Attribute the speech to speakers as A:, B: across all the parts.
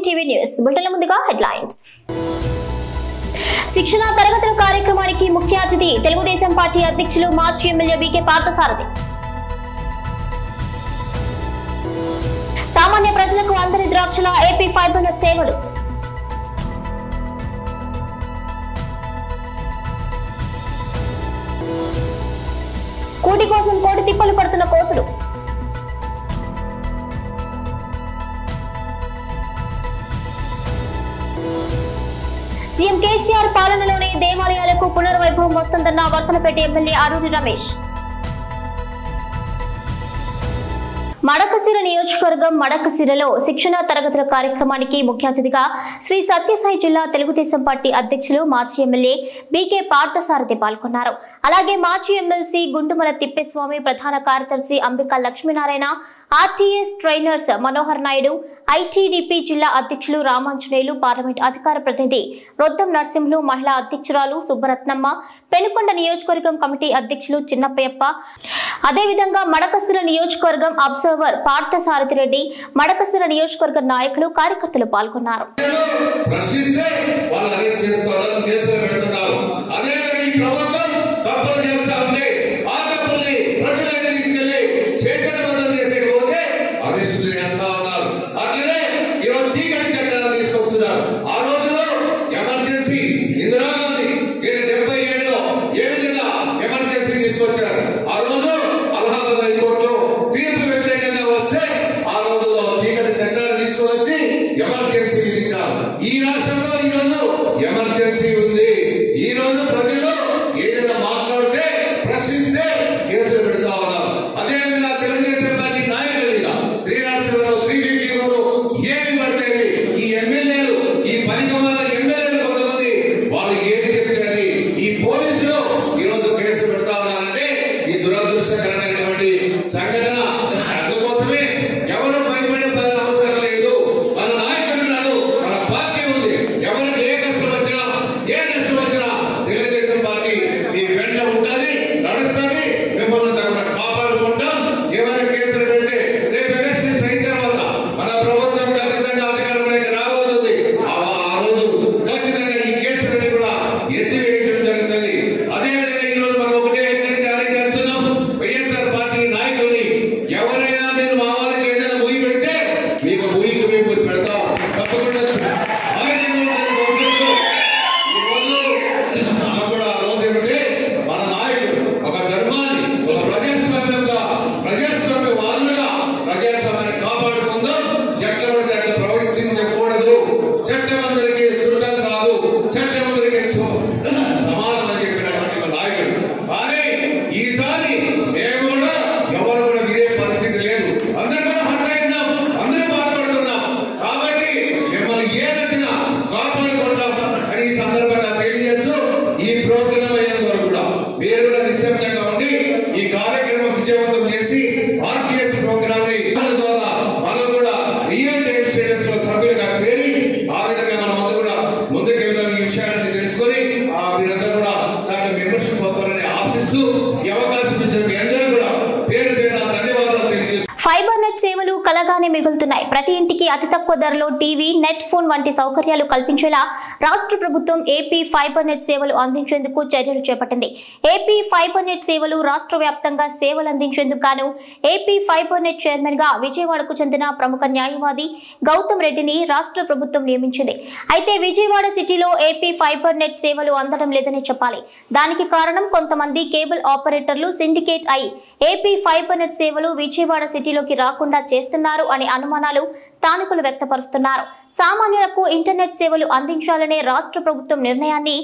A: TV news bulletin ముందుగా headlines. శిక్షణ తరగతుల కార్యక్రమానికి ముఖ్య అతిథి తెలుగుదేశం పార్టీ అధ్యక్షులు మాజీ ఎమ్మెల్యే బీకే పార్థసారథి. సామాన్య ప్రజలకు అందరి ద్రాక్షల ఏపీ ఫైబర్ నెట్ సేవలు. కూటి కోసం కోటి తిప్పలు పడుతున్న కోతులు. సీఎం కేసీఆర్ పాలనలోనే దేవాలయాలకు పునర్వైభవం వస్తుందన్న వర్తనపేట ఎమ్మెల్యే అరూరి రమేష్. మడకశిర నియోజకవర్గం మడకశిరలో శిక్షణ తరగతుల కార్యక్రమానికి ముఖ్య అతిథిగా శ్రీ సత్యసాయి జిల్లా తెలుగుదేశం పార్టీ అధ్యక్షులు మాజీ ఎమ్మెల్యే బీకే పార్థసారథి పాల్గొన్నారు. అలాగే మాజీ ఎమ్మెల్సీ గుండుమల తిప్పేస్వామి, ప్రధాన కార్యదర్శి Ambika Lakshminarayana, RTS trainers Manohar Naidu, ITDP జిల్లా అధ్యక్షులు రామాంజనేయులు, పార్లమెంట్ అధికార ప్రతినిధి రొద్దం నరసింహులు, మహిళా అధ్యక్షురాలు సుబ్బరత్నమ్మ, పెనుకొండ నియోజకవర్గం కమిటీ అధ్యక్షులు చిన్నప్పయ్యప్ప, అదేవిధంగా మడకశిర నియోజకవర్గం అబ్జర్వర్ పార్థసారథి రెడ్డి, మడకశిర నియోజకవర్గ నాయకులు, కార్యకర్తలు పాల్గొన్నారు.
B: ఈ రాష్ట్రంలో ఈరోజు ఎమర్జెన్సీ ఉంది. ఈ రోజు ప్రజలు ఏదైనా మాట్లాడితే ప్రశ్నిస్తే కేసులు పెడతా ఉన్నారు. అదేవిధంగా తెలుగుదేశం పార్టీ నాయకులుగా 350 ఏమి పడతాయి ఈ ఎమ్మెల్యేలు, ఈ పనికమాల ఎమ్మెల్యేలు కొంతమంది వాళ్ళు ఏది చెప్తారు ఈ పోలీసులు ఈ రోజు కేసులు పెడతా ఉన్నారంటే ఈ దురదృష్టకరమైనటువంటి సంఘటన. అందుకోసమే ఎవరు భయపడే అవసరం లేదు. మన నాయకులు మన పార్టీ ఉంది. ఎవరికి ఏ కష్టం వచ్చినా ఏ నష్టం వచ్చినా తెలుగుదేశం పార్టీ మీ వెంట ఉంటుంది, నడుస్తుంది. మిమ్మల్ని కూడా కాపాడుకుంటాం. ఏమైనా కేసులు పెడితే రేపు ఎలక్షన్స్ అయిన తర్వాత మన ప్రభుత్వం ఖచ్చితంగా అధికారంలోకి రాబోతుంది. ఆ రోజు ఖచ్చితంగా ఈ కేసులని కూడా ఎత్తివేయడం జరుగుతుంది. అదేవిధంగా ఈ రోజు మనం ఒకటే హెచ్చరిక జారీ చేస్తున్నాం. వైఎస్ఆర్ పార్టీ నాయకుల్ని ఎవరైనా మీరు మా వాళ్ళకి ఏదైనా ఊయి పెడితే మీకు ఊయికి మేము పెడతాం. తప్పకుండా మన నాయకుడు ఒక ధర్మాన్ని, ఒక ప్రజాస్వామ్య వాళ్ళుగా ప్రజాస్వామ్యాన్ని కాపాడుకుందాం. ఎట్లా పడితే అట్లా ప్రవర్తించకూడదు. చట్టం అందరికీ చుట్టం కాదు, చట్టం అందరికీ సమానం అని చెప్పినటువంటి నాయకుడు. కానీ ఈసారి మేము కూడా ఎవరు కూడా వినే పరిస్థితి లేదు. అందరూ కూడా హట్ అయిందాం, అందరూ బాధపడుతున్నాం. కాబట్టి మిమ్మల్ని ఏదొచ్చినా కాపాడుకుంటాం అని ఈ సందర్భంగా తెలియజేస్తూ ఈ ప్రోగ్రాం అయినంత వరకు కూడా మీరు కూడా నిశ్శబ్దంగా ఉండి ఈ కార్యక్రమం విజయవంతం చేసి ఆర్టీఎస్ ప్రోగ్రామ్ ద్వారా మనం కూడా రియల్ టైం స్టేటస్ లో సభ్యులుగా చేరి ఆ విధంగా మనం అందరూ కూడా ముందుకెళ్తాం. ఈ విషయాన్ని తెలుసుకొని మీరందరూ కూడా దాంట్లో మెంబర్షిప్ అవుతారని ఆశిస్తూ ఈ అవకాశం ఇచ్చిన మీ అందరూ కూడా పేరు పేరు ధన్యవాదాలు తెలియజేస్తున్నాను.
A: ఫైబర్ నెట్ సేవలు కలగానే మిగులుతున్నాయి. ప్రతి ఇంటికి అతి తక్కువ ధరలో టీవీ, నెట్, ఫోన్ వంటి సౌకర్యాలు కల్పించేలా రాష్ట్ర ప్రభుత్వం ఏపీ ఫైబర్ నెట్ సేవలు అందించేందుకు చర్యలు చేపట్టింది. ఏపీ ఫైబర్ నెట్ సేవలు రాష్ట్ర వ్యాప్తంగా సేవలు అందించేందుకు గాను ఏపీ ఫైబర్ నెట్ చైర్మన్ గా విజయవాడకు చెందిన ప్రముఖ న్యాయవాది గౌతమ్ రెడ్డిని రాష్ట్ర ప్రభుత్వం నియమించింది. అయితే విజయవాడ సిటీలో ఏపీ ఫైబర్ నెట్ సేవలు అందడం లేదని చెప్పాలి. దానికి కారణం కొంతమంది కేబుల్ ఆపరేటర్లు సిండికేట్ అయి ఏపీ ఫైబర్ నెట్ సేవలు విజయవాడ సిటీలోకి రాకుండా చేస్తున్నారు అనే అనుమానాలు స్థానికులు వ్యక్తపరుస్తున్నారు. సామాన్యులకు ఇంటర్నెట్ సేవలు అందించాలనే రాష్ట్ర ప్రభుత్వం నిర్ణయాన్ని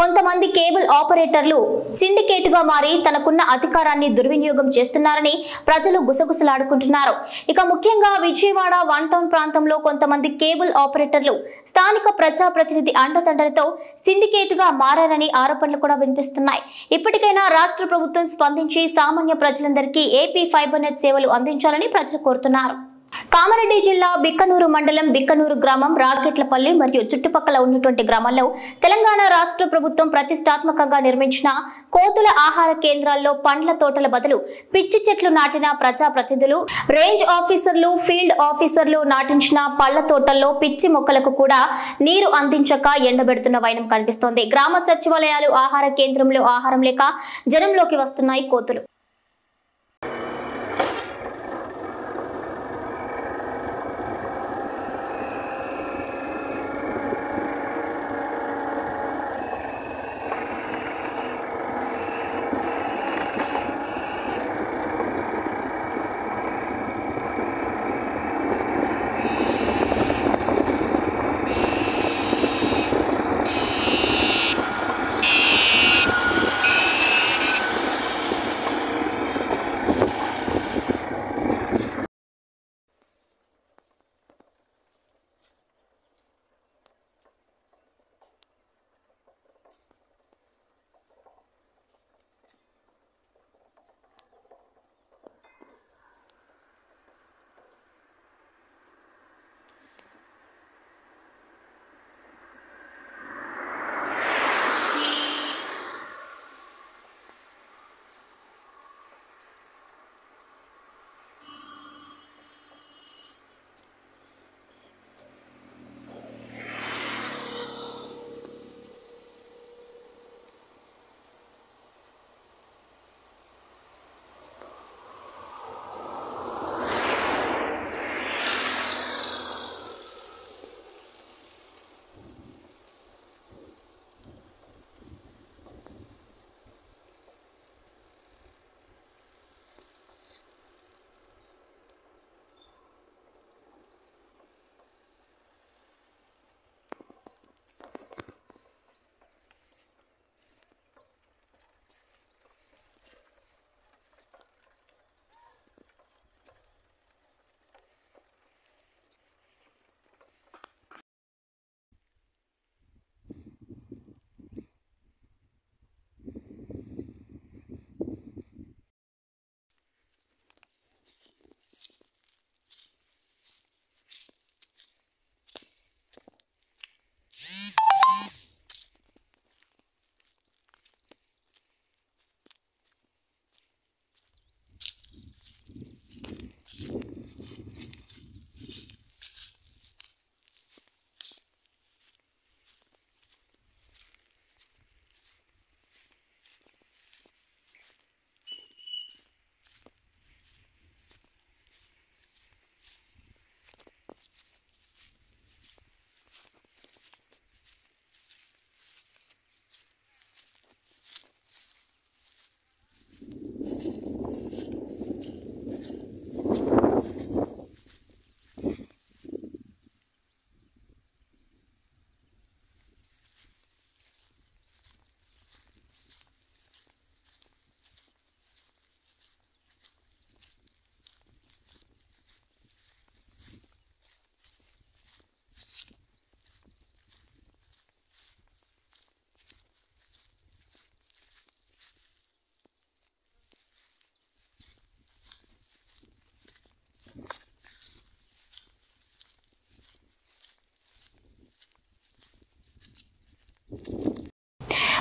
A: కొంతమంది కేబుల్ ఆపరేటర్లు సిండికేట్ గా మారి తనకున్న అధికారాన్ని దుర్వినియోగం చేస్తున్నారని ప్రజలు గుసగుసలాడుకుంటున్నారు. ఇక ముఖ్యంగా విజయవాడ 1 టౌన్ ప్రాంతంలో కొంతమంది కేబుల్ ఆపరేటర్లు స్థానిక ప్రజాప్రతినిధి అండదండలతో సిండికేట్ గా మారారని ఆరోపణలు కూడా వినిపిస్తున్నాయి. ఇప్పటికైనా రాష్ట్ర ప్రభుత్వం స్పందించి సామాన్య ప్రజలందరికీ ఏపీ ఫైబర్ నెట్ సేవలు అందించాలని ప్రజలు కోరుతున్నారు. కామారెడ్డి జిల్లా బిక్కనూరు మండలం బిక్కనూరు గ్రామం రాకెట్లపల్లి మరియు చుట్టుపక్కల ఉన్నటువంటి గ్రామాల్లో తెలంగాణ రాష్ట్ర ప్రభుత్వం ప్రతిష్టాత్మకంగా నిర్మించిన కోతుల ఆహార కేంద్రాల్లో పండ్ల తోటల బదులు పిచ్చి చెట్లు నాటిన ప్రజాప్రతినిధులు, రేంజ్ ఆఫీసర్లు, ఫీల్డ్ ఆఫీసర్లు నాటించిన పళ్ల తోటల్లో పిచ్చి మొక్కలకు కూడా నీరు అందించక ఎండబెడుతున్న వైనం కనిపిస్తోంది. గ్రామ సచివాలయాలు ఆహార కేంద్రంలో ఆహారం లేక జనంలోకి వస్తున్నాయి కోతులు.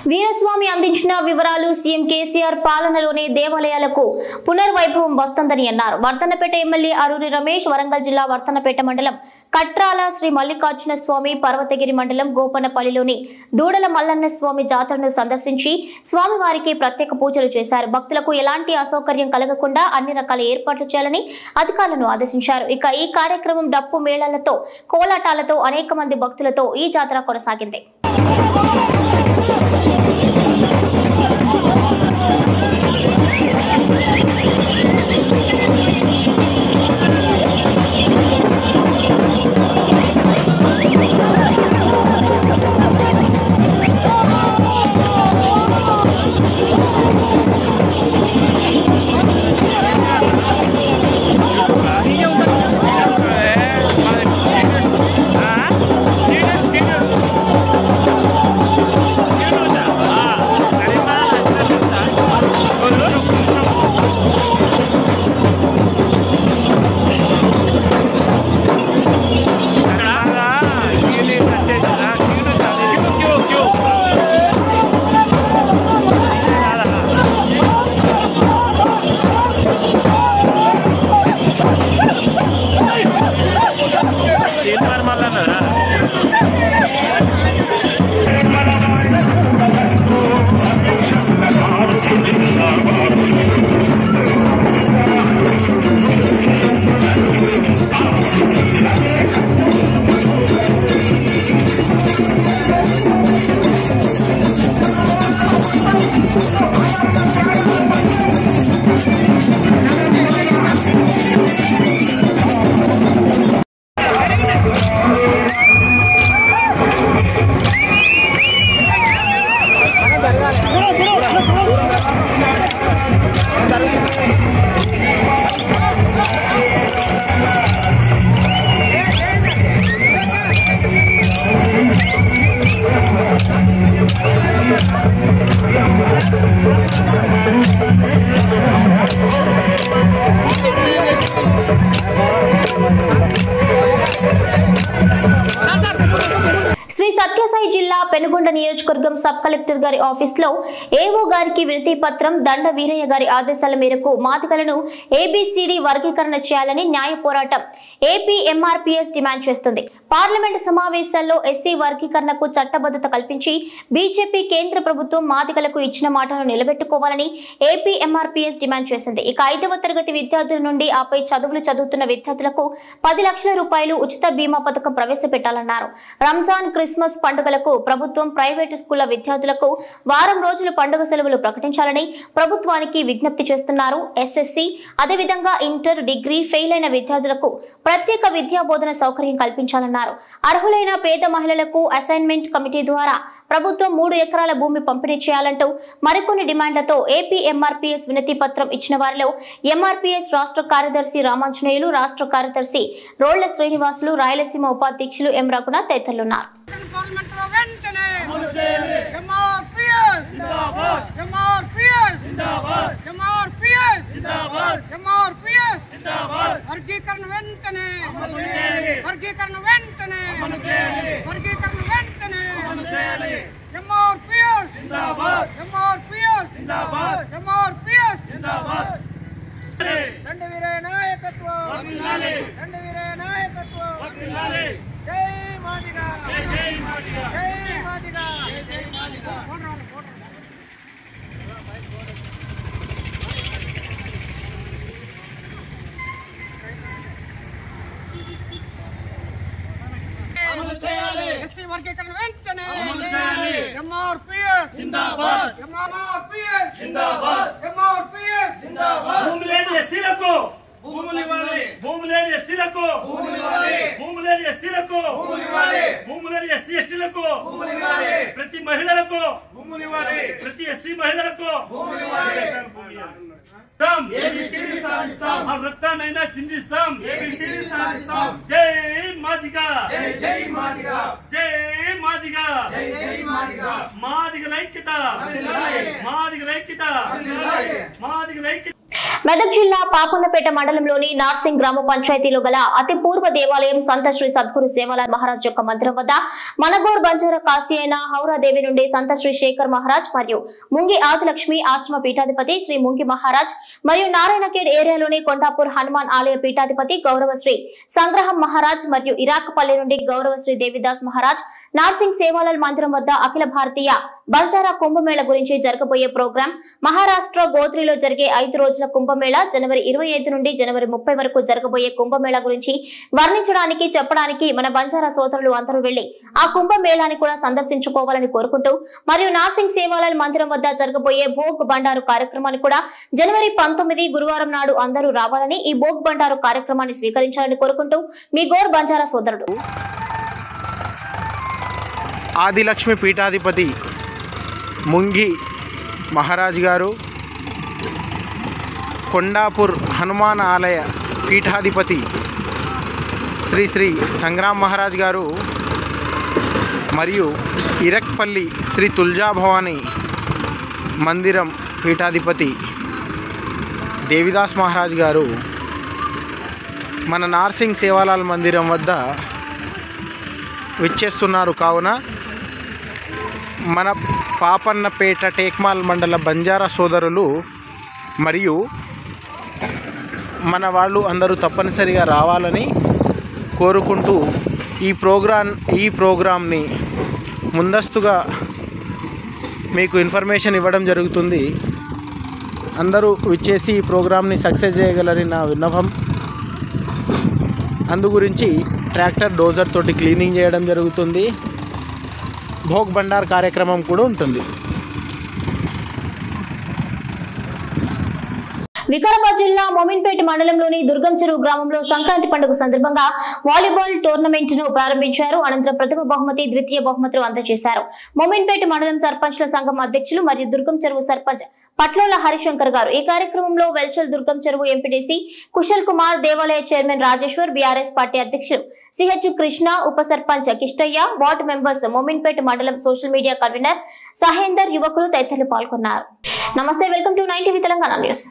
A: వీరస్వామి అందించిన వివరాలు సీఎం కేసీఆర్ పాలనలోనే దేవాలయాలకు పునర్వైభవం వస్తుందని అన్నారు. వర్ధన్నపేట ఎమ్మెల్యే అరూరి రమేష్ వరంగల్ జిల్లా వర్ధన్నపేట మండలం కట్రాల శ్రీ మల్లికార్జున స్వామి, పర్వతగిరి మండలం గోపన్నపల్లిలోని దూడల మల్లన్న స్వామి జాతరను సందర్శించి స్వామివారికి ప్రత్యేక పూజలు చేశారు. భక్తులకు ఎలాంటి అసౌకర్యం కలగకుండా అన్ని రకాల ఏర్పాట్లు చేయాలని అధికారులను ఆదేశించారు. ఇక ఈ కార్యక్రమం డప్పు మేళాలతో, కోలాటాలతో అనేక మంది భక్తులతో ఈ జాతర కొనసాగింది. శ్రీ సత్యసాయి జిల్లా పెనుగొండ నియోజకవర్గం సబ్ కలెక్టర్ గారి ఆఫీసులో ఏఓ గారికి వినతి పత్రం దండ వీరయ్య గారి ఆదేశాల మేరకు మాదిగలను ఏబిసిడి వర్గీకరణ చేయాలని న్యాయ పోరాటం ఏపీ ఎంఆర్పీఎస్ డిమాండ్ చేస్తుంది. పార్లమెంటు సమావేశాల్లో ఎస్సీ వర్గీకరణకు చట్టబద్ధత కల్పించి బీజేపీ కేంద్ర ప్రభుత్వం మాదిగలకు ఇచ్చిన మాటను నిలబెట్టుకోవాలని ఏపీ ఎంఆర్పీఎస్ డిమాండ్ చేసింది. ఇక 5వ తరగతి విద్యార్థుల నుండి ఆపై చదువులు చదువుతున్న విద్యార్థులకు 10 లక్షల రూపాయలు ఉచిత బీమా పథకం ప్రవేశపెట్టాలన్నారు. రంజాన్ క్రిస్మస్ పండుగలకు ప్రభుత్వం ప్రైవేటు స్కూళ్ల విద్యార్థులకు వారం రోజులు పండుగ సెలవులు ప్రకటించాలని ప్రభుత్వానికి విజ్ఞప్తి చేస్తున్నారు. ఎస్ఎస్సి అదేవిధంగా ఇంటర్ డిగ్రీ ఫెయిల్ అయిన విద్యార్థులకు ప్రత్యేక విద్యా బోధన సౌకర్యం కల్పించాలన్నారు. అర్హులైన పేద మహిళలకు అసైన్మెంట్ కమిటీ ద్వారా ప్రభుత్వం 3 ఎకరాల భూమి పంపిణీ చేయాలంటూ మరికొన్ని డిమాండ్లతో ఏపీ ఎంఆర్పీఎస్ వినతి పత్రం ఇచ్చిన వారిలో ఎంఆర్పీఎస్ రాష్ట్ర కార్యదర్శి రామాంజనేయులు, రాష్ట్ర కార్యదర్శి రోళ్ల శ్రీనివాసులు, రాయలసీమ ఉపాధ్యక్షులు ఎం రఘునాథ్ తదితరులున్నారు. వర్గీకరణ వెంటనే ఎంఆర్పీఎస్ జిందాబాద్, ఎంఆర్పీఎస్ జిందాబాద్, ఎంఆర్పీఎస్ జిందాబాద్. భూమి లేని ఎస్సీలకు భూములు ఇవ్వాలి, భూమి లేని ఎస్సీలకు భూములు ఇవ్వాలి, భూమి లేని ఎస్సీలకు భూములు ఇవ్వాలి, భూమి లేని ఎస్సీ ఎస్టీలకు భూములు ఇవ్వాలి, ప్రతి మహిళలకు భూములు ఇవ్వాలి, ప్రతి ఎస్సీ మహిళలకు భూములు ఇవ్వాలి. ఏబిసిడి సాధిస్తాం, ఆ రక్తాన్నైనా చిందిస్తాం, ఏబిసిడి సాధిస్తాం. జై మాదిగ, జై జై మాదిగ, జై మాదిగ, జై జై మాదిగ. మాదిగల ఐక్యత, మాదిగల ఐక్యత, మాదిగల ఐక్యత. మెదక్ జిల్లా పాపన్నపేట మండలంలోని నార్సింగ్ గ్రామ పంచాయతీలో గల అతి పూర్వ దేవాలయం సంత శ్రీ సద్గురు సేవాలాల్ మహారాజ్ యొక్క మందిరం వద్ద మనగోర్ బంజారా కాశీ అయిన హౌరాదేవి నుండి సంత శ్రీ శేఖర్ మహారాజ్ మరియు ముంగి ఆదిలక్ష్మి ఆశ్రమ పీఠాధిపతి శ్రీ ముంగి మహారాజ్ మరియు నారాయణఖేడ్ ఏరియాలోని కొండాపూర్ హనుమాన్ ఆలయ పీఠాధిపతి గౌరవ శ్రీ సంగ్రహం మహారాజ్ మరియు ఇరాక్పల్లి నుండి గౌరవ శ్రీ దేవిదాస్ మహారాజ్ నార్సింగ్ సేవాలాల్ మందిరం వద్ద అఖిల భారతీయ బంజారా కుంభమేళ గురించి జరగబోయే ప్రోగ్రాం మహారాష్ట్ర గోత్రిలో జరిగే 5 రోజుల కుంభమేళ జనవరి 25 నుండి జనవరి 30 వరకు జరగబోయే కుంభమేళ గురించి వర్ణించడానికి చెప్పడానికి మన బంజారా సోదరులు అందరూ వెళ్లి ఆ కుంభమేళాన్ని కూడా సందర్శించుకోవాలని కోరుకుంటూ మరియు నార్సింగ్ సేవాలాల్ మందిరం వద్ద జరగబోయే భోగ్ బండారు కార్యక్రమాన్ని కూడా జనవరి 19 గురువారం నాడు అందరూ రావాలని ఈ భోగ్ బండారు కార్యక్రమాన్ని స్వీకరించాలని కోరుకుంటూ మీ గోర్ బంజారా సోదరుడు.
C: ఆదిలక్ష్మి పీఠాధిపతి ముంగి మహారాజ్ గారు, కొండాపూర్ హనుమాన్ ఆలయ పీఠాధిపతి శ్రీ శ్రీ సంగ్రామ్ మహారాజ్ గారు మరియు ఇరక్పల్లి శ్రీ తుల్జా భవానీ మందిరం పీఠాధిపతి దేవిదాస్ మహారాజ్ గారు మన నార్సింగ్ సేవాలాల్ మందిరం వద్ద విచ్చేస్తున్నారు. కావున మన పాపన్నపేట టేక్మాల్ మండల బంజారా సోదరులు మరియు మన వాళ్ళు అందరూ తప్పనిసరిగా రావాలని కోరుకుంటూ ఈ ప్రోగ్రాంని ముందస్తుగా మీకు ఇన్ఫర్మేషన్ ఇవ్వడం జరుగుతుంది. అందరూ విచ్చేసి ఈ ప్రోగ్రామ్ని సక్సెస్ చేయగలరని నా విన్నపం. అందు గురించి ట్రాక్టర్ డోజర్ తోటి క్లీనింగ్ చేయడం జరుగుతుంది. భోగ్ బండార్ కార్యక్రమం కూడా ఉంటుంది.
A: వికారాబాద్ జిల్లా మోమిన్పేట మండలంలోని దుర్గం చెరువు గ్రామంలో సంక్రాంతి పండుగ సందర్భంగా వాలీబాల్ టోర్నమెంట్ ను ప్రారంభించారు. అనంతరం ప్రథమ బహుమతి, ద్వితీయ బహుమతులు అందజేశారు. మోమిన్పేట మండలం సర్పంచ్ల సంఘం అధ్యక్షులు మరియు దుర్గం చెరువు సర్పంచ్ పట్లోల హరిశంకర్ గారు. ఈ కార్యక్రమంలో వెల్చల్ దుర్గం చెరువు ఎంపీటీసీ కుశల్ కుమార్, దేవాలయ చైర్మన్ రాజేశ్వర్, బీఆర్ఎస్ పార్టీ అధ్యక్షులు సిహెచ్ కృష్ణ, ఉప సర్పంచ్ కిష్టయ్య, వార్డు మెంబర్స్, మోమిన్పేట మండలం సోషల్ మీడియా కన్వీనర్ సహేందర్, యువకులు తదితరులు పాల్గొన్నారు. నమస్తే, welcome to 9 Telangana news.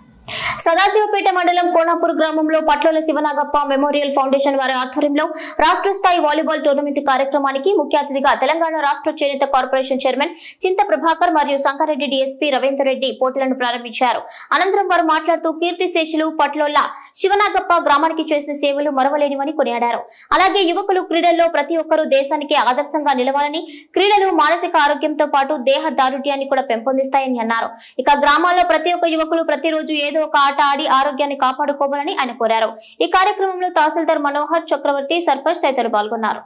A: Sadashivpet మండలం కోనాపూర్ గ్రామంలో పట్లోల శివనాగప్ప మెమోరియల్ ఫౌండేషన్ వారి ఆధ్వర్యంలో రాష్ట్ర స్థాయి వాలీబాల్ టోర్నమెంట్ కార్యక్రమానికి ముఖ్య అతిథిగా తెలంగాణ రాష్ట్ర చేనేత కార్పొరేషన్ చైర్మన్ చింత ప్రభాకర్ మరియు సంగారెడ్డి డీఎస్పీ రవీందర్ రెడ్డి పోటీలను ప్రారంభించారు. అనంతరం వారు మాట్లాడుతూ కీర్తిశేషులు పట్లోల శివనాగప్ప గ్రామానికి చేసిన సేవలు మరవలేనివని కొనియాడారు. అలాగే యువకులు క్రీడల్లో ప్రతి ఒక్కరూ దేశానికి ఆదర్శంగా నిలవాలని, క్రీడలు మానసిక ఆరోగ్యంతో పాటు దేహ దారుఢ్యాన్ని కూడా పెంపొందిస్తాయని అన్నారు. ఇక గ్రామాల్లో ప్రతి ఒక్క యువకులు ప్రతిరోజు ఏదో ఒక ఆట ఆడి ఆరోగ్యాన్ని కాపాడుకోవాలని ఆయన కోరారు. ఈ కార్యక్రమంలో తహసీల్దార్ మనోహర్ చక్రవర్తి, సర్పంచ్ తదితరులు పాల్గొన్నారు.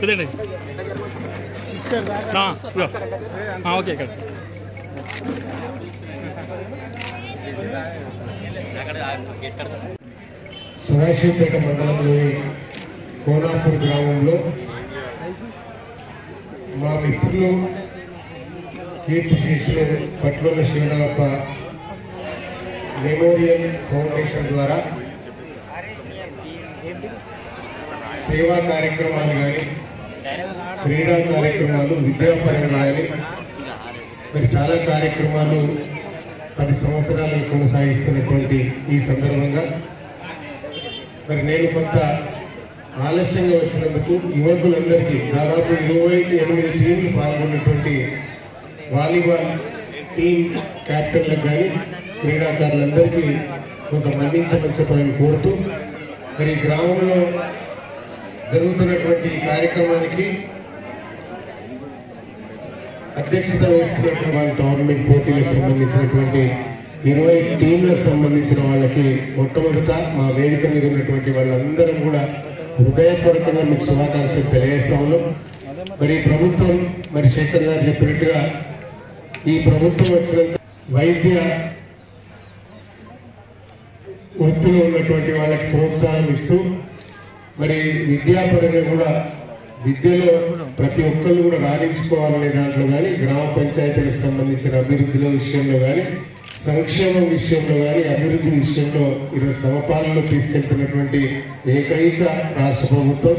D: కుదండి ఓకే. ఇక్కడ
E: సదాశివపేట మండలంలోని కోనాపూర్ గ్రామంలో మా మిత్రులు కీర్తిశేషులు పట్లోల శివనాగప్ప మెమోరియల్ ఫౌండేషన్ ద్వారా సేవా కార్యక్రమాలు కానీ, క్రీడా కార్యక్రమాలు, విద్యాపరంగా కానీ మరి చాలా కార్యక్రమాలు 10 సంవత్సరాలు కొనసాగిస్తున్నటువంటి ఈ సందర్భంగా మరి నేను కొంత ఆలస్యంగా వచ్చినందుకు యువకులందరికీ దాదాపు 28 టీంలు పాల్గొన్నటువంటి వాలీబాల్ టీం క్యాప్టెన్లకు కానీ క్రీడాకారులందరికీ కొంత మన్నించమని చెప్పాలని కోరుతూ మరి గ్రామంలో జరుగుతున్నటువంటి కార్యక్రమానికి అధ్యక్షత వహిస్తున్నటువంటి వాళ్ళ టోర్నమెంట్ పోటీలకు సంబంధించినటువంటి 20 టీంలకు సంబంధించిన వాళ్ళకి మొట్టమొదట మా వేదిక మీద ఉన్నటువంటి వాళ్ళందరం కూడా హృదయపూర్వకంగా మీకు శుభాకాంక్షలు తెలియజేస్తా ఉన్నాం. మరి ప్రభుత్వం మరి శేఖర్ గారు చెప్పినట్టుగా ఈ ప్రభుత్వం వచ్చినంత వైద్య వృత్తిలో ఉన్నటువంటి వాళ్ళకి ప్రోత్సాహం ఇస్తూ మరి విద్యాపరంగా కూడా విద్యలో ప్రతి ఒక్కరు కూడా రాణించుకోవాలనే దాంట్లో కానీ, గ్రామ పంచాయతీలకు సంబంధించిన అభివృద్ధిలో విషయంలో కానీ, సంక్షేమం విషయంలో కానీ, అభివృద్ధి విషయంలో ఈరోజు సమపాలనలో తీసుకెళ్తున్నటువంటి ఏకైక రాష్ట్ర ప్రభుత్వం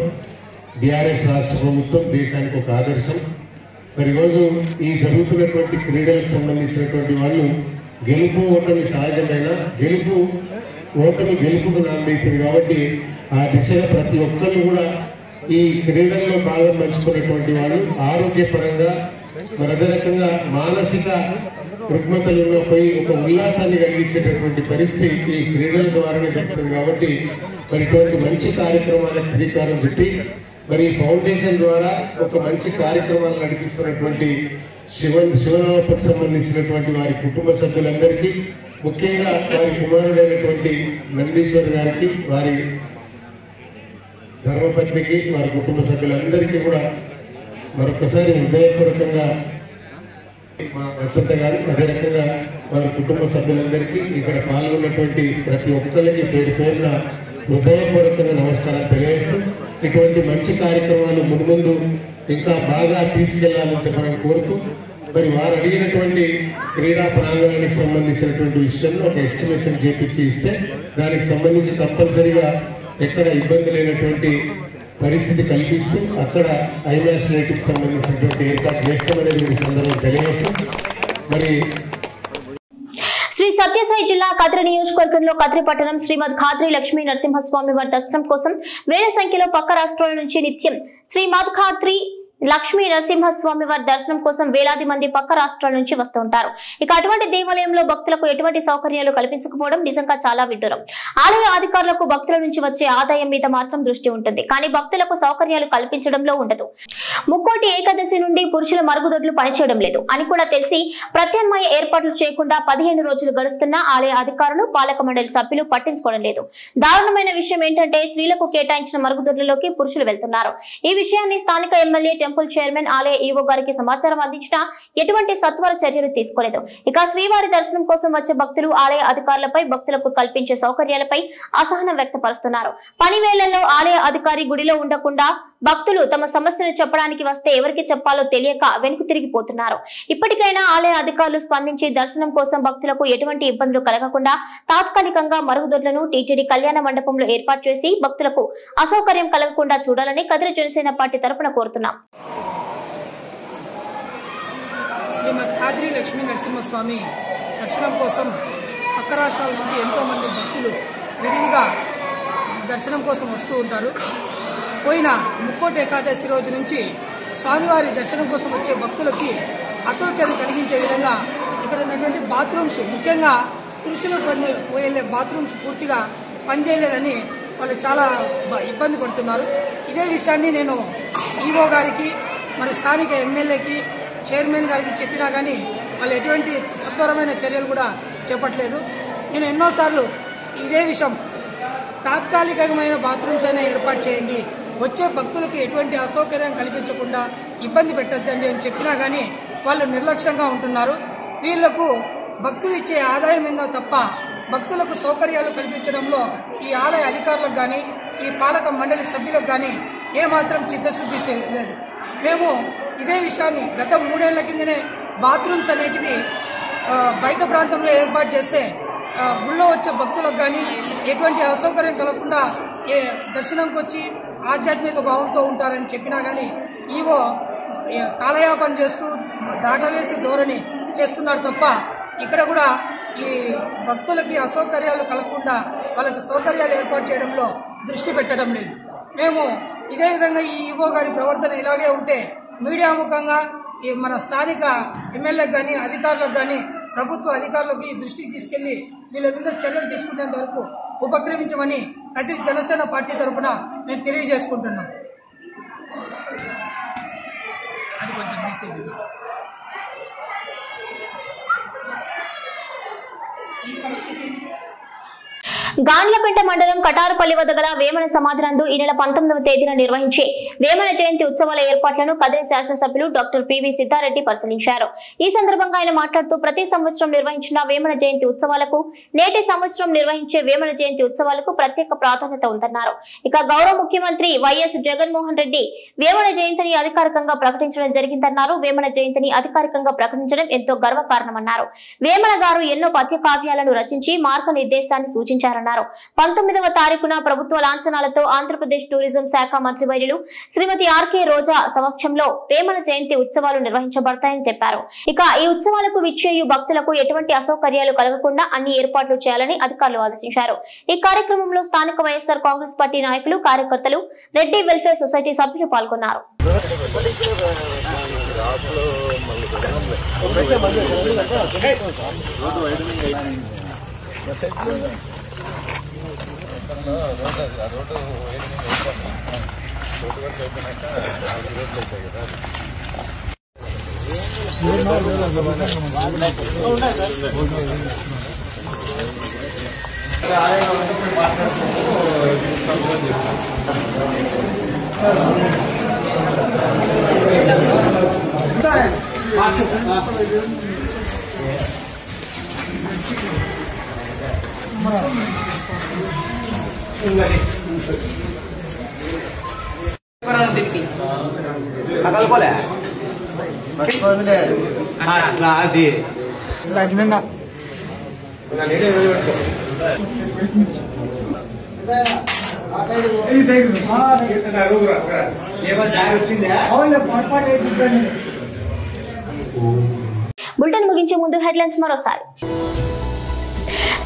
E: బీఆర్ఎస్ రాష్ట్ర ప్రభుత్వం దేశానికి ఒక ఆదర్శం. మరి ఈరోజు ఈ జరుగుతున్నటువంటి క్రీడలకు సంబంధించినటువంటి వాళ్ళు గెలుపు ఓటమి సహజమైన, గెలుపుకు నాందవుతుంది. కాబట్టి ఆ దిశగా ప్రతి ఒక్కరు కూడా ఈ క్రీడల్లో భాగం పంచుకున్నటువంటి వాళ్ళు ఆరోగ్యపరంగా మరి అదే రకంగా మానసిక రుగ్మతలలో పోయి ఒక ఉల్లాసాన్ని కలిగించేటటువంటి పరిస్థితి ఈ క్రీడల ద్వారానే జరుగుతుంది. కాబట్టి మరి ఇటువంటి మంచి కార్యక్రమాలకు శ్రీకారం చుట్టి మరి ఫౌండేషన్ ద్వారా ఒక మంచి కార్యక్రమాలు నడిపిస్తున్నటువంటి శివనాగప్పకు సంబంధించినటువంటి వారి కుటుంబ సభ్యులందరికీ, ముఖ్యంగా వారి కుమారుడైనటువంటి నందీశ్వర్ గారికి, వారి ధర్మపత్నికి, వారి కుటుంబ సభ్యులందరికీ కూడా మరొకసారి హృదయపూర్వకంగా మా వసంత గారు, అదే రకంగా వారి కుటుంబ సభ్యులందరికీ, ఇక్కడ పాల్గొన్నటువంటి ప్రతి ఒక్కరికి పేరు పేరున హృదయపూర్వకంగా నమస్కారాలు తెలియజేస్తూ ఇటువంటి మంచి కార్యక్రమాలు ముందు ఇంకా బాగా తీసుకెళ్లాలని చెప్పడానికి కోరుతూ మరి వారు అడిగినటువంటి క్రీడా ప్రాంగణానికి సంబంధించినటువంటి విషయంలో ఒక ఎస్టిమేషన్ చేపించి ఇస్తే దానికి సంబంధించి తప్పనిసరిగా ఎక్కడ ఇబ్బంది లేనటువంటి పరిస్థితి కల్పిస్తూ అక్కడ ఐమాస్ రేటుకు సంబంధించినటువంటి ఏర్పాటు చేస్తామనేది ఈ సందర్భంగా తెలియజేస్తూ మరి
A: శ్రీ సత్యసాయి జిల్లా కదిరి నియోజకవర్గంలో కదిరి పట్టణం శ్రీమద్ ఖాద్రి లక్ష్మీ నరసింహస్వామి వారి దర్శనం కోసం వేల సంఖ్యలో పక్క రాష్ట్రాల నుంచి నిత్యం శ్రీమద్ ఖాద్రి లక్ష్మీ నరసింహస్వామి వారి దర్శనం కోసం వేలాది మంది పక్క రాష్ట్రాల నుంచి వస్తూ ఉంటారు. ఇక అటువంటి దేవాలయంలో భక్తులకు ఎటువంటి సౌకర్యాలు కల్పించకపోవడం నిజంగా చాలా విడ్డూరం. ఆలయ అధికారులకు భక్తుల నుంచి వచ్చే ఆదాయం మీద మాత్రం దృష్టి ఉంటుంది, కానీ భక్తులకు సౌకర్యాలు కల్పించడంలో ఉండదు. ముక్కోటి ఏకాదశి నుండి పురుషుల మరుగుదొడ్లు పనిచేయడం లేదు అని కూడా తెలిసి ప్రత్యామ్నాయ ఏర్పాట్లు చేయకుండా 15 రోజులు గడుస్తున్నా ఆలయ అధికారులు పాలక మండలి సభ్యులు పట్టించుకోవడం లేదు. దారుణమైన విషయం ఏంటంటే స్త్రీలకు కేటాయించిన మరుగుదొడ్లలోకి పురుషులు వెళ్తున్నారు. ఈ విషయాన్ని స్థానిక ఎమ్మెల్యే టెంపుల్ చైర్మన్ ఆలయ ఈవో గారికి సమాచారం అందించినా ఎటువంటి సత్వర చర్యలు తీసుకోలేదు. ఇక శ్రీవారి దర్శనం కోసం వచ్చే భక్తులు ఆలయ అధికారులపై భక్తులకు కల్పించే సౌకర్యాలపై అసహనం వ్యక్తపరుస్తున్నారు. పని వేళల్లో ఆలయ అధికారి గుడిలో ఉండకుండా భక్తులు తమ సమస్యను చెప్పడానికి వస్తే ఎవరికి చెప్పాలో తెలియక వెనుక తిరిగిపోతున్నారు. ఇప్పటికైనా ఆలయ అధికారులు స్పందించి దర్శనం కోసం భక్తులకు ఎటువంటి ఇబ్బందులు కలగకుండా తాత్కాలికంగా మరుగుదొడ్లను టీటీడీ కళ్యాణ మండపంలో ఏర్పాటు చేసి భక్తులకు అసౌకర్యం కలగకుండా చూడాలని కదిరి జనసేన పార్టీ తరపున కోరుతున్నాం.
F: శ్రీమద్ ఖాద్రి లక్ష్మీ నరసింహస్వామి దర్శనం కోసం పక్క రాష్ట్రాల నుంచి ఎంతోమంది భక్తులు విరివిగా దర్శనం కోసం వస్తూ ఉంటారు. పోయిన ముక్కోటి ఏకాదశి రోజు నుంచి స్వామివారి దర్శనం కోసం వచ్చే భక్తులకి అసౌకర్యం కలిగించే విధంగా ఇక్కడ ఉన్నటువంటి బాత్రూమ్స్, ముఖ్యంగా పురుషులకు వెళ్ళే బాత్రూమ్స్ పూర్తిగా పనిచేయలేదని వాళ్ళు చాలా ఇబ్బంది పడుతున్నారు. ఇదే విషయాన్ని నేను ఈవో గారికి, మరి స్థానిక ఎమ్మెల్యేకి, చైర్మన్ గారికి చెప్పినా కానీ వాళ్ళు ఎటువంటి సత్వరమైన చర్యలు కూడా చేపట్టలేదు. నేను ఎన్నోసార్లు ఇదే విషయం, తాత్కాలికమైన బాత్రూమ్స్ అయినా ఏర్పాటు చేయండి, వచ్చే భక్తులకు ఎటువంటి అసౌకర్యం కల్పించకుండా ఇబ్బంది పెట్టద్దండి అని చెప్పినా కానీ వాళ్ళు నిర్లక్ష్యంగా ఉంటున్నారు. వీళ్లకు భక్తులు ఇచ్చే ఆదాయం ఏందో తప్ప భక్తులకు సౌకర్యాలు కల్పించడంలో ఈ ఆలయ అధికారులకు కానీ ఈ పాలక మండలి సభ్యులకు కానీ ఏమాత్రం చిత్తశుద్ధి లేదు. మేము ఇదే విషయాన్ని గత 3 ఏళ్ల కిందనే బాత్రూమ్స్ అనేటివి బయట ప్రాంతంలో ఏర్పాటు చేస్తే గుళ్ళో వచ్చే భక్తులకు కానీ ఎటువంటి అసౌకర్యం కలగకుండా దర్శనంకి వచ్చి ఆధ్యాత్మిక భావంతో ఉంటారని చెప్పినా కానీ ఈవో కాలయాపన చేస్తూ దాటవేసి ధోరణి చేస్తున్నారు తప్ప ఇక్కడ కూడా ఈ భక్తులకి అసౌకర్యాలు కలగకుండా వాళ్ళకి సౌకర్యాలు ఏర్పాటు చేయడంలో దృష్టి పెట్టడం లేదు. మేము ఇదే విధంగా ఈ ఈవో గారి ప్రవర్తన ఇలాగే ఉంటే మీడియా ముఖంగా మన స్థానిక ఎమ్మెల్యేలకు కానీ అధికారులకు కానీ ప్రభుత్వ అధికారులకు ఈ దృష్టికి తీసుకెళ్లి వీళ్ళ మీద చర్యలు తీసుకునేంత వరకు ఉపక్రమించమని కదిరి జనసేన పార్టీ తరఫున మేము తెలియజేసుకుంటున్నాం. అది కొంచెం మెసేజ్.
A: గాండ్లపేట మండలం కటారుపల్లి వద్ద గల వేమన సమాధి నందు ఈ నెల 19వ తేదీన నిర్వహించే వేమన జయంతి ఉత్సవాల ఏర్పాట్లను కదిరి శాసనసభ్యులు డాక్టర్ పివి సిద్ధారెడ్డి పరిశీలించారు. ఈ సందర్భంగా ఆయన మాట్లాడుతూ ప్రతి సంవత్సరం నిర్వహించిన వేమన జయంతి ఉత్సవాలకు నేటి సంవత్సరం నిర్వహించే వేమన జయంతి ఉత్సవాలకు ప్రత్యేక ప్రాధాన్యత ఉందన్నారు. ఇక గౌరవ ముఖ్యమంత్రి వైఎస్ జగన్మోహన్ రెడ్డి వేమన జయంతిని అధికారికంగా ప్రకటించడం జరిగిందన్నారు. వేమన జయంతిని అధికారికంగా ప్రకటించడం ఎంతో గర్వకారణమన్నారు. వేమన గారు ఎన్నో పద్య కావ్యాలను రచించి మార్గనిర్దేశాన్ని సూచించారన్నారు. 19వ తారీఖున ప్రభుత్వ లాంఛనాలతో ఆంధ్రప్రదేశ్ టూరిజం శాఖ మంత్రి వర్యులు శ్రీమతి ఆర్కే రోజా సమక్షంలో వేమన జయంతి ఉత్సవాలు నిర్వహించబడతాయని చెప్పారు. ఇక ఈ ఉత్సవాలకు విచ్చేయు భక్తులకు ఎటువంటి అసౌకర్యాలు కలగకుండా అన్ని ఏర్పాట్లు చేయాలని అధికారులు ఆదేశించారు. ఈ కార్యక్రమంలో స్థానిక వైఎస్ఆర్ కాంగ్రెస్ పార్టీ నాయకులు, కార్యకర్తలు, రెడ్డి వెల్ఫేర్ సొసైటీ సభ్యులు పాల్గొన్నారు. బులెటిన్ ముగించే ముందు హెడ్లైన్స్ మరోసారి.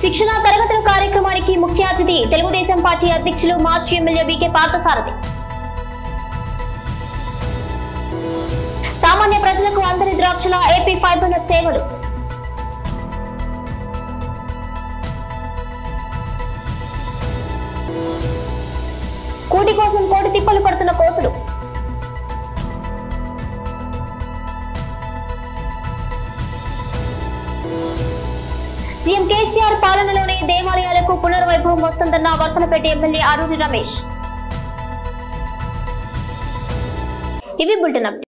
A: శిక్షణ తరగతుల కార్యక్రమానికి ముఖ్య అతిథి తెలుగుదేశం పార్టీ అధ్యక్షులు మాజీ ఎమ్మెల్యే బీకే పార్థసారథి. సామాన్య ప్రజలకు అందరి ద్రాక్షల ఏపీ ఫైబర్ నెట్ సేవలు. కూటి కోసం కోటి తిప్పలు పడుతున్న కోతులు. సీఎం కేసీఆర్ పాలనలోనే దేవాలయాలకు పునర్వైభవం వస్తుందన్న వర్తలపేట ఎమ్మెల్యే అరూరి రమేష్. ఇవి బులెటిన్ అప్డేట్.